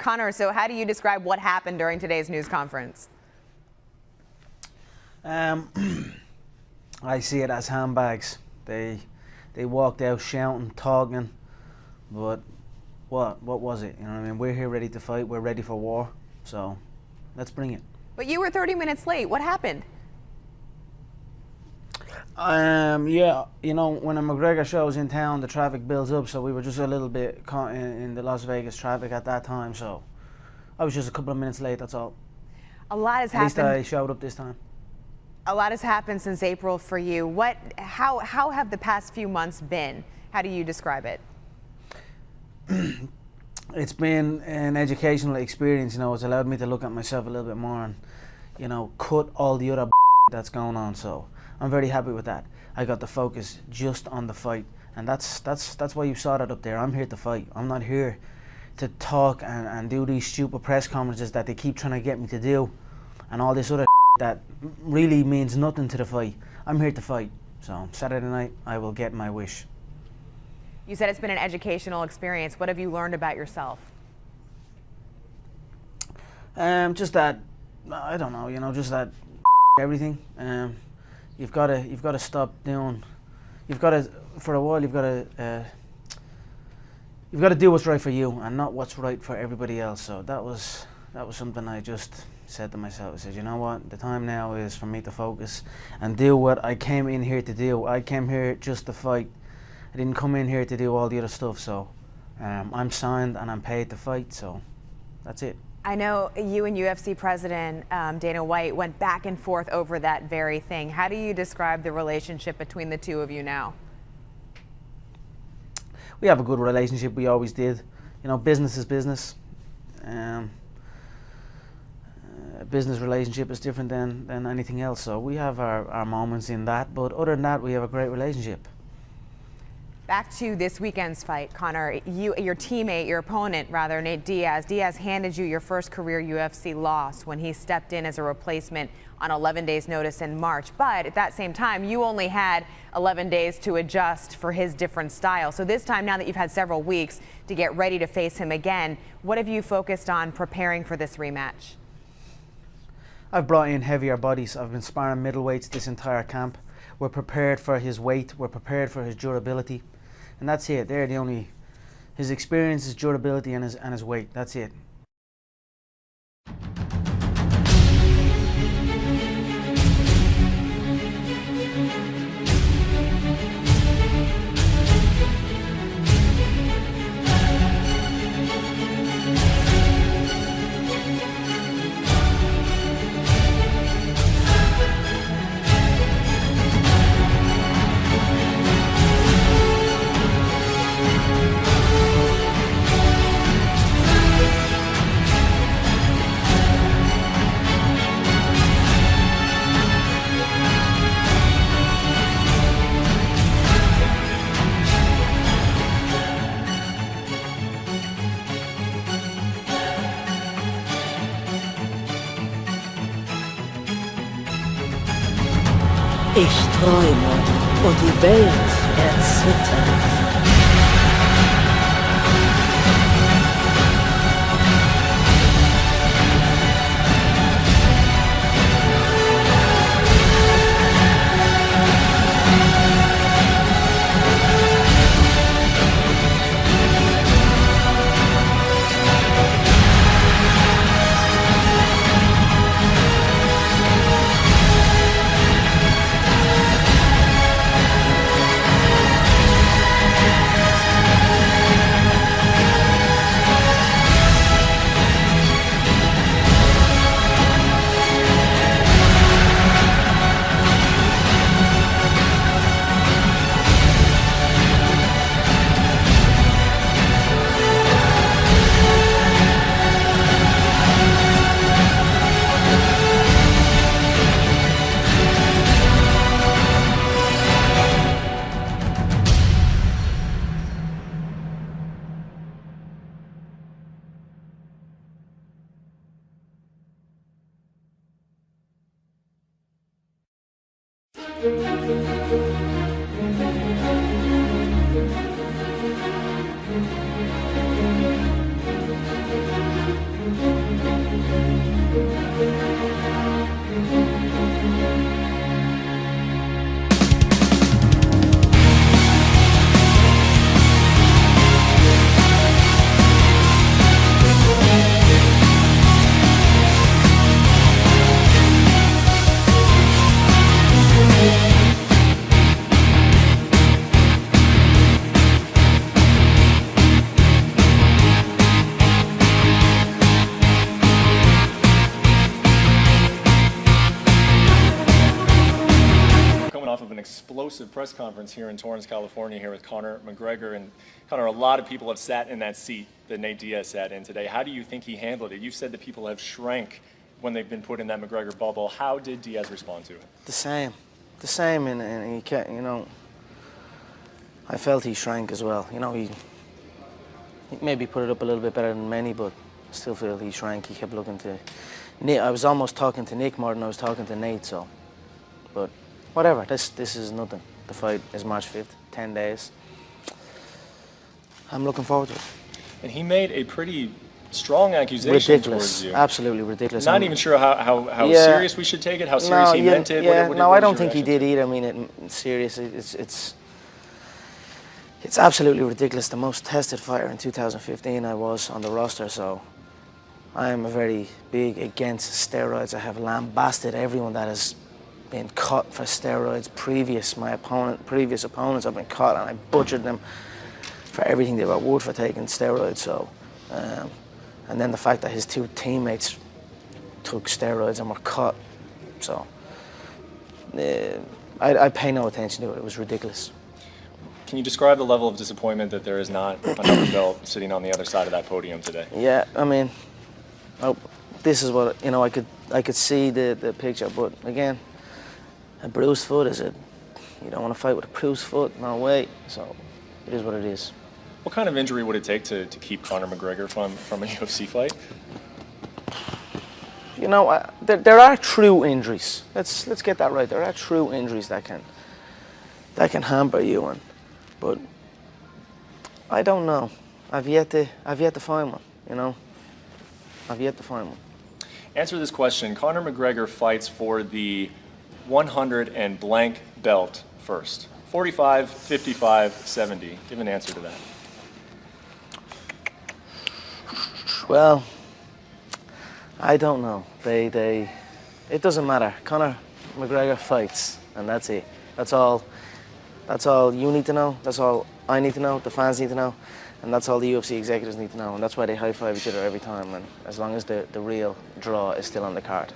Conor, so how do you describe what happened during today's news conference? I see it as handbags. They walked out shouting, talking, but what was it? You know what I mean? We're here ready to fight. We're ready for war. So let's bring it. But you were 30 minutes late. What happened? Yeah, you know, when a McGregor show's in town, the traffic builds up, so we were just a little bit caught in the Las Vegas traffic at that time, so I was just a couple of minutes late, that's all. A lot has happened. At least I showed up this time. A lot has happened since April for you. How have the past few months been? How do you describe it? It's been an educational experience, you know. It's allowed me to look at myself a little bit more and, you know, cut all the other that's going on, so I'm very happy with that. I got to focus just on the fight, and that's why you saw that up there. I'm here to fight. I'm not here to talk and do these stupid press conferences that they keep trying to get me to do, and all this other that really means nothing to the fight. I'm here to fight. So Saturday night, I will get my wish. You said it's been an educational experience. What have you learned about yourself? Just that, I don't know, you know, just that everything. You've got to stop doing. You've got to, for a while, you've got to do what's right for you and not what's right for everybody else. So that was something I just said to myself. I said, you know what, the time now is for me to focus and do what I came in here to do. I came here just to fight. I didn't come in here to do all the other stuff. So I'm signed and I'm paid to fight. So that's it. I know you and UFC President Dana White went back and forth over that very thing. How do you describe the relationship between the two of you now? We have a good relationship. We always did. You know, business is business. A business relationship is different than anything else. So we have our moments in that. But other than that, we have a great relationship. Back to this weekend's fight, Conor. Your teammate, your opponent, rather, Nate Diaz. Diaz handed you your first career UFC loss when he stepped in as a replacement on 11 days' notice in March. But at that same time, you only had 11 days to adjust for his different style. So this time, now that you've had several weeks to get ready to face him again, what have you focused on preparing for this rematch? I've brought in heavier bodies. I've been sparring middleweights this entire camp. We're prepared for his weight. We're prepared for his durability. And that's it. They're the only, his experience, his durability, and his weight. That's it. Ich träume und die Welt erzittert. explosive press conference here in Torrance, California, here with Conor McGregor. And Conor, a lot of people have sat in that seat that Nate Diaz sat in today. How do you think he handled it? You've said that people have shrank when they've been put in that McGregor bubble. How did Diaz respond to it? The same, and he can't, you know, I felt he shrank as well. You know, he maybe put it up a little bit better than many, but I still feel he shrank. He kept looking to Nick. I was almost talking to Nick more than I was talking to Nate, so. But whatever, this is nothing. The fight is March 5th, 10 days. I'm looking forward to it. And he made a pretty strong accusation towards you. Absolutely ridiculous. Not even sure how serious we should take it, how serious he meant it. Yeah, no, I don't think he did either. I mean, it's serious. It's absolutely ridiculous. The most tested fighter in 2015 I was on the roster, so I am very big against steroids. I have lambasted everyone that has been cut for steroids. Previous opponents have been cut, and I butchered them for everything they were worth for taking steroids. So, and then the fact that his two teammates took steroids and were cut. So, I pay no attention to it. It was ridiculous. Can you describe the level of disappointment that there is not another belt sitting on the other side of that podium today? Yeah, I mean, this is what, you know, I could see the picture, but again, a bruised foot you don't want to fight with a bruised foot, no way. So it is what it is. What kind of injury would it take to keep Conor McGregor from a UFC fight? You know, there are true injuries. Let's get that right. There are true injuries that can hamper you, but I don't know. I've yet to find one. You know, I've yet to find one. Answer this question. Conor McGregor fights for the 100 and blank belt first. 45, 55, 70. Give an answer to that. Well, I don't know. It doesn't matter. Conor McGregor fights, and that's it. That's all you need to know. That's all I need to know. The fans need to know, and that's all the UFC executives need to know. And that's why they high five each other every time. And as long as the real draw is still on the card.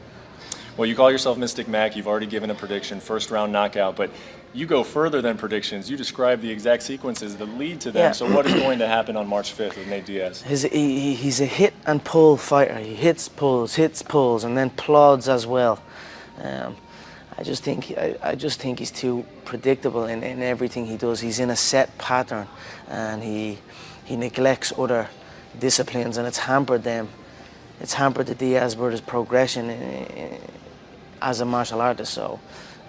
Well, you call yourself Mystic Mac. You've already given a prediction, first round knockout, but you go further than predictions. You describe the exact sequences that lead to them. Yeah. So what is going to happen on March 5th with Nate Diaz? He's a hit and pull fighter. He hits, pulls, and then plods as well. I just think he's too predictable in everything he does. He's in a set pattern, and he neglects other disciplines, and it's hampered them. It's hampered the Diaz brothers' progression as a martial artist. So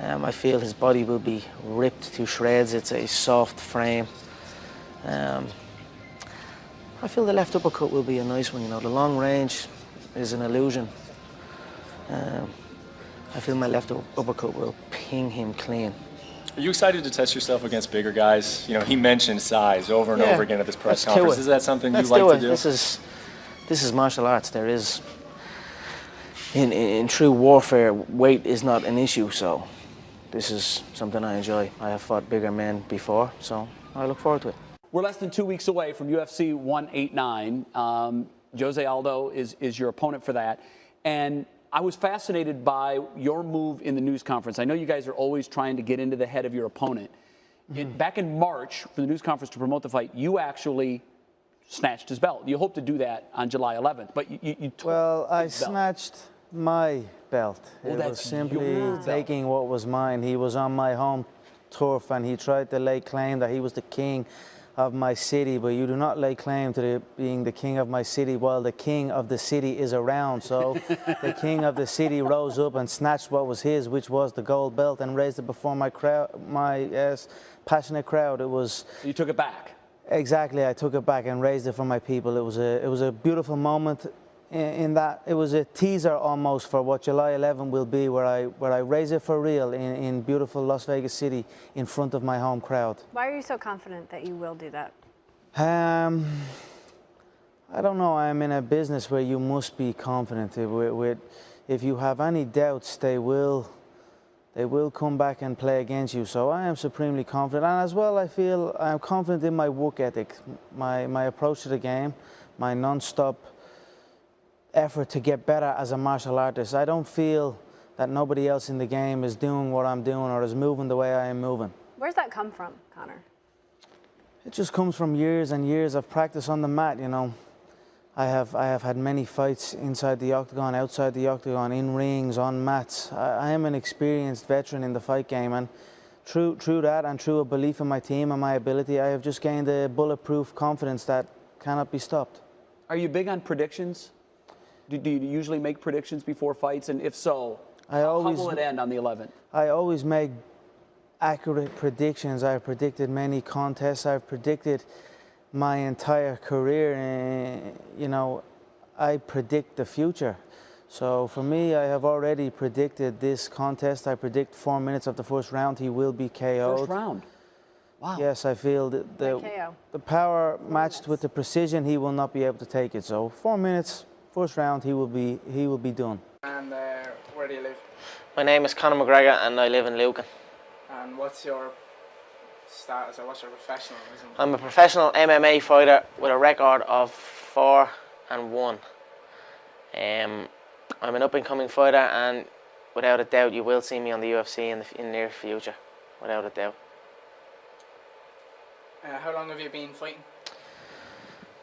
I feel his body will be ripped to shreds. It's a soft frame. I feel the left uppercut will be a nice one. You know, the long range is an illusion. I feel my left uppercut will ping him clean. Are you excited to test yourself against bigger guys? You know, he mentioned size over and over again at this press conference. Is that something you like to do? This is martial arts. There is, in true warfare, weight is not an issue. So this is something I enjoy. I have fought bigger men before, so I look forward to it. We're less than 2 weeks away from UFC 189. Jose Aldo is your opponent for that. And I was fascinated by your move in the news conference. I know you guys are always trying to get into the head of your opponent. Back in March, for the news conference to promote the fight, you actually snatched his belt. You hope to do that on July 11th, but you took Well, I snatched my belt. Well, it was simply taking what was mine. He was on my home turf, and he tried to lay claim that he was the king of my city, but you do not lay claim to being the king of my city while the king of the city is around. So the king of the city rose up and snatched what was his, which was the gold belt, and raised it before my crowd, my passionate crowd. It was. You took it back. Exactly, I took it back and raised it for my people. It was a beautiful moment. In that it was a teaser almost for what July 11 will be, where I raise it for real in beautiful Las Vegas City in front of my home crowd. Why are you so confident that you will do that? I don't know. I'm in a business where you must be confident. If you have any doubts, they will come back and play against you. So I am supremely confident, and as well I feel I'm confident in my work ethic, my approach to the game, my non-stop effort to get better as a martial artist. I don't feel that nobody else in the game is doing what I'm doing or is moving the way I am moving. Where's that come from, Conor? It just comes from years and years of practice on the mat, you know. I have had many fights inside the octagon, outside the octagon, in rings, on mats. I am an experienced veteran in the fight game, and through that and through a belief in my team and my ability, I have just gained a bulletproof confidence that cannot be stopped. Are you big on predictions? Do you usually make predictions before fights? And if so, how will it end on the 11th? I always make accurate predictions. I've predicted many contests. I've predicted my entire career. You know, I predict the future. So for me, I have already predicted this contest. I predict 4 minutes of the first round, he will be KO'd. First round? Wow. Yes, I feel that KO. the power matched with the precision, he will not be able to take it. So 4 minutes, first round, he will be done. And where do you live? My name is Conor McGregor and I live in Lucan. And what's your status, or what's your professionalism? I'm a professional MMA fighter with a record of 4-1. I'm an up-and-coming fighter, and without a doubt you will see me on the UFC in the near future, without a doubt. How long have you been fighting?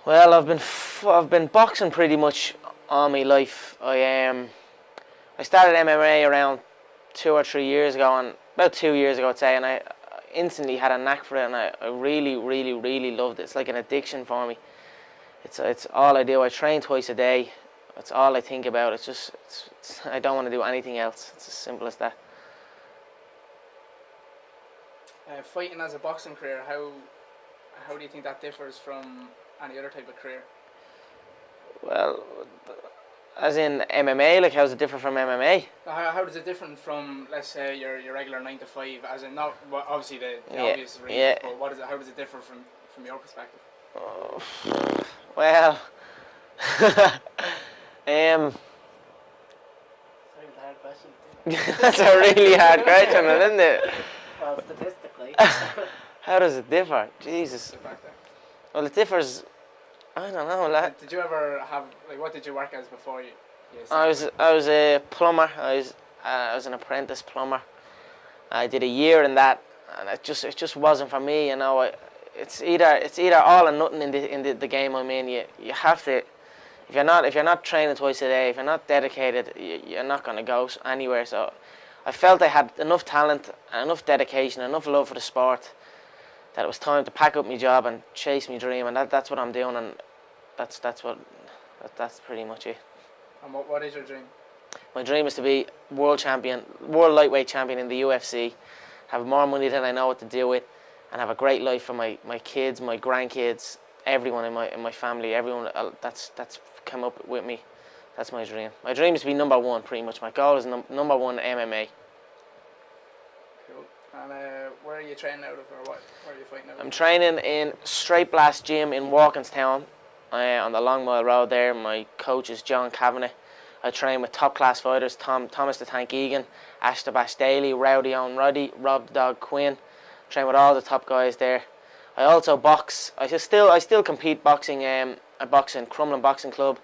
Well, I've been boxing pretty much all my life. I started MMA around 2 or 3 years ago, and about 2 years ago I'd say, and I instantly had a knack for it, and I really loved it. It's like an addiction for me. It's all I do. I train twice a day. It's all I think about. I don't want to do anything else. It's as simple as that. Fighting as a boxing career, how do you think that differs from any other type of career? Well, as in MMA, like how's it different from MMA? How does it differ from, let's say, your regular 9 to 5? As in, not well, obviously the obvious reasons, but how does it differ from your perspective? Well, that's a really hard question, isn't it? Well, statistically. How does it differ? Jesus. Well, it differs. I don't know. Like, did you ever have, like, what did you work as before you I was a plumber. I was an apprentice plumber. I did a year in that, and it just wasn't for me. You know, it's either all or nothing in the game I'm in. You have to. If you're not training twice a day, if you're not dedicated, you're not going to go anywhere. So I felt I had enough talent, enough dedication, enough love for the sport that it was time to pack up my job and chase my dream, and that's what I'm doing, and that's pretty much it. And what is your dream? My dream is to be world lightweight champion in the UFC, have more money than I know what to do with, and have a great life for my kids, my grandkids, everyone in my family, everyone that's come up with me. That's my dream. My dream is to be number one, pretty much. My goal is number one MMA. Cool. And where are you training out of, or where are you fighting out of? I'm training in Straight Blast Gym in Walkinstown, on the Long Mile Road there. My coach is John Kavanagh. I train with top class fighters, Thomas the Tank Egan, Ash the Bash Daly, Rowdy Owen Roddy, Rob the Dog Quinn. Train with all the top guys there. I also box. I still compete boxing. I box in Crumlin Boxing Club.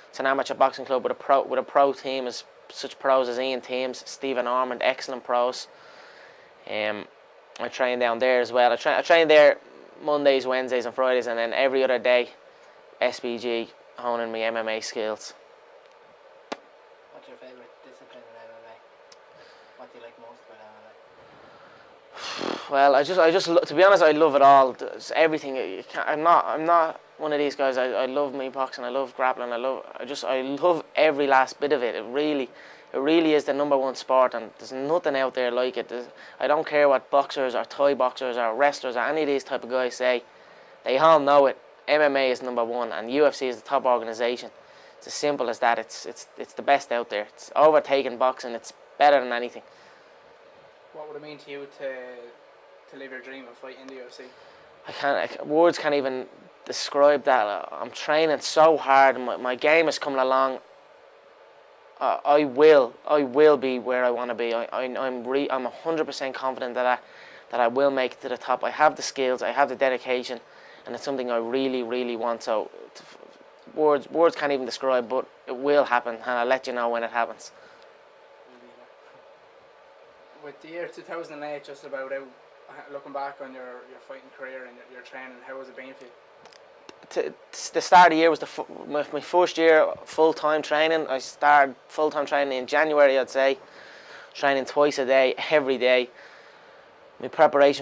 It's an amateur boxing club with a pro team, as such pros as Ian Thames, Stephen Ormond, excellent pros. I train down there as well. I train there Mondays, Wednesdays and Fridays, and then every other day SBG, honing my MMA skills. What's your favourite discipline in MMA? What do you like most about MMA? Well, I just to be honest, I love it all. It's everything. I'm not one of these guys. I love me boxing. I love grappling. I love every last bit of it. It really is the number one sport, and there's nothing out there like it. I don't care what boxers or Thai boxers or wrestlers or any of these type of guys say. They all know it. MMA is number one, and UFC is the top organisation. It's as simple as that. It's the best out there. It's overtaken boxing. It's better than anything. What would it mean to you to live your dream and fight in the UFC? Words can't even describe that. I'm training so hard. My game is coming along. I will be where I want to be. I'm 100% confident that I will make it to the top. I have the skills. I have the dedication, and it's something I really want. So words can't even describe, but it will happen, and I'll let you know when it happens. With the year 2008 just about out, looking back on your fighting career and your training, how was it been for you? The start of the year was my first year full-time training. I started full-time training in January, I'd say. Training twice a day, every day. My preparation